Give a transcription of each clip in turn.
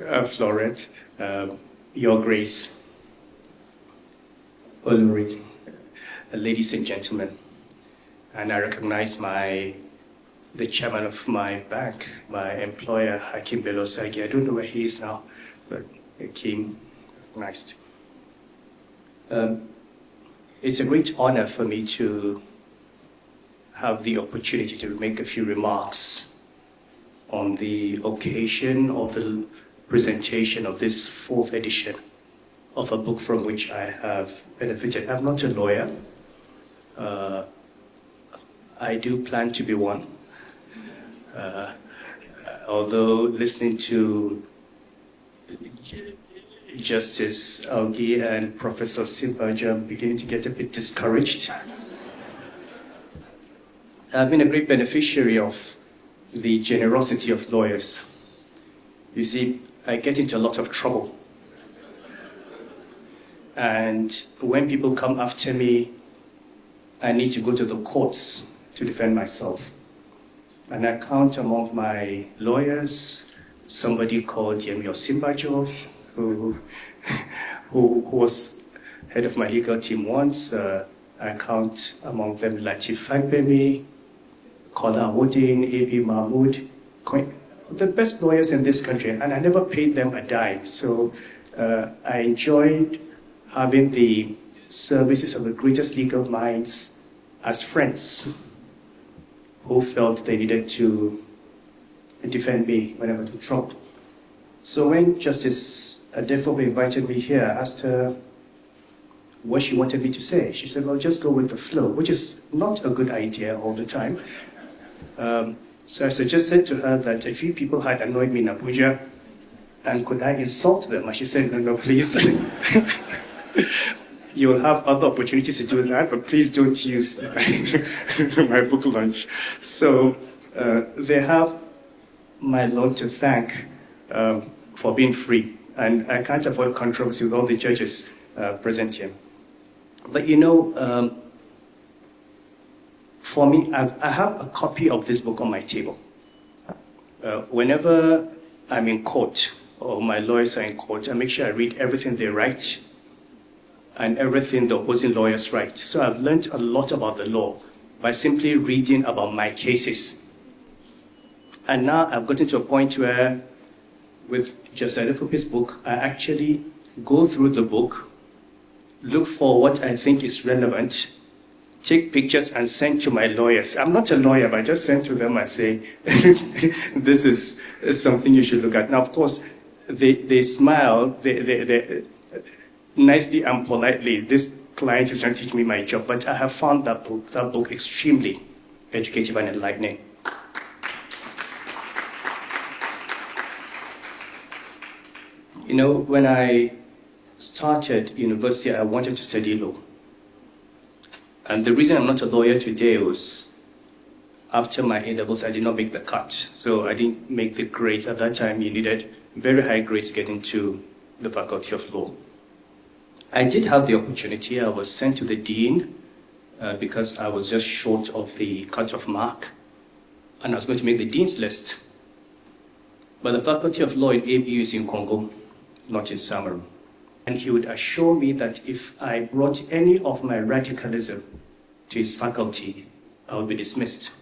Florent, Your Grace, Oluri, ladies and gentlemen, and I recognize the chairman of my bank, my employer, Hakim Belosagi. I don't know where he is now, but Hakim, recognized. It's a great honor for me to have the opportunity to make a few remarks on the occasion of the presentation of this 4th edition of a book from which I have benefited. I'm not a lawyer. I do plan to be one. Although listening to Justice Augie and Professor Simbaja, I'm beginning to get a bit discouraged. I've been a great beneficiary of the generosity of lawyers. You see, I get into a lot of trouble. And when people come after me, I need to go to the courts to defend myself. And I count among my lawyers somebody called Emir Sanusi Lamido, who was head of my legal team once. I count among them Latif Fagbemi, Kola Woodin, A.B. Mahmoud, the best lawyers in this country, and I never paid them a dime. So I enjoyed having the services of the greatest legal minds as friends who felt they needed to defend me when I went in trouble. So when Justice Adefobe invited me here, I asked her what she wanted me to say. She said, well, just go with the flow, which is not a good idea all the time. So I suggested to her that a few people had annoyed me in Abuja, and could I insult them? And she said, no, please. You'll have other opportunities to do that, but please don't use my book launch. So they have my Lord to thank for being free. And I can't avoid controversy with all the judges present here. But you know, for me, I have a copy of this book on my table. Whenever I'm in court, or my lawyers are in court, I make sure I read everything they write and everything the opposing lawyers write. So I've learned a lot about the law by simply reading about my cases. And now I've gotten to a point where, with Justice Adefobe's book, I actually go through the book, look for what I think is relevant, take pictures and send to my lawyers. I'm not a lawyer, but I just send to them and say, this is something you should look at. Now, of course, they smile, they nicely and politely, this client is trying to teach me my job, but I have found that book extremely educative and enlightening. You know, when I started university, I wanted to study law. And the reason I'm not a lawyer today was after my A-levels, I did not make the cut. So I didn't make the grades. At that time, you needed very high grades to get into the Faculty of Law. I did have the opportunity. I was sent to the dean because I was just short of the cutoff mark, and I was going to make the dean's list. But the Faculty of Law in ABU is in Congo, not in Samaru. And he would assure me that if I brought any of my radicalism to his faculty, I would be dismissed.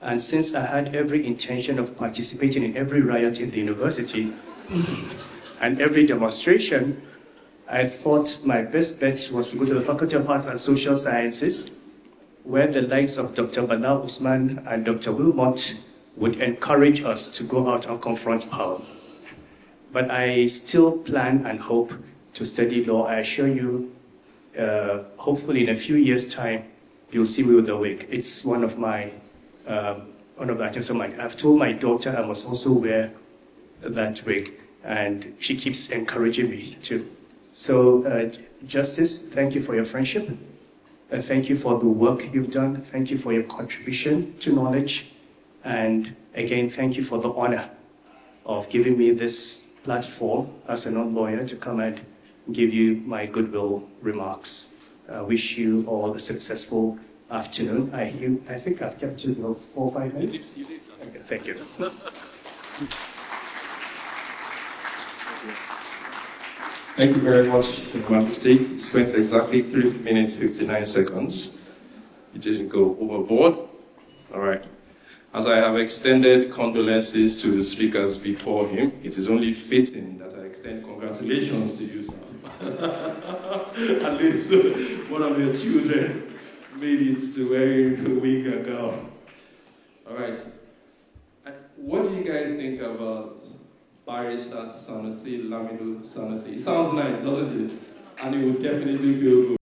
And since I had every intention of participating in every riot in the university and every demonstration, I thought my best bet was to go to the Faculty of Arts and Social Sciences, where the likes of Dr. Bala Usman and Dr. Wilmot would encourage us to go out and confront power. But I still plan and hope to study law. I assure you, hopefully in a few years' time, you'll see me with a wig. It's one of the items of mine. I've told my daughter I must also wear that wig, and she keeps encouraging me to. So, Justice, thank you for your friendship. Thank you for the work you've done. Thank you for your contribution to knowledge. And again, thank you for the honor of giving me this platform as a non-lawyer to come and give you my goodwill remarks. I wish you all a successful afternoon. I think I've kept you 4 or 5 minutes. Okay, thank you. Thank you very much, Your Majesty. You spent exactly 3 minutes, 59 seconds. You didn't go overboard. All right. As I have extended condolences to the speakers before him, it is only fitting that I extend congratulations to you, sir. At least one of your children made it to wearing a wig and gown. All right. What do you guys think about Barrister Sanusi Lamido Sanusi? It sounds nice, doesn't it? And it would definitely feel good.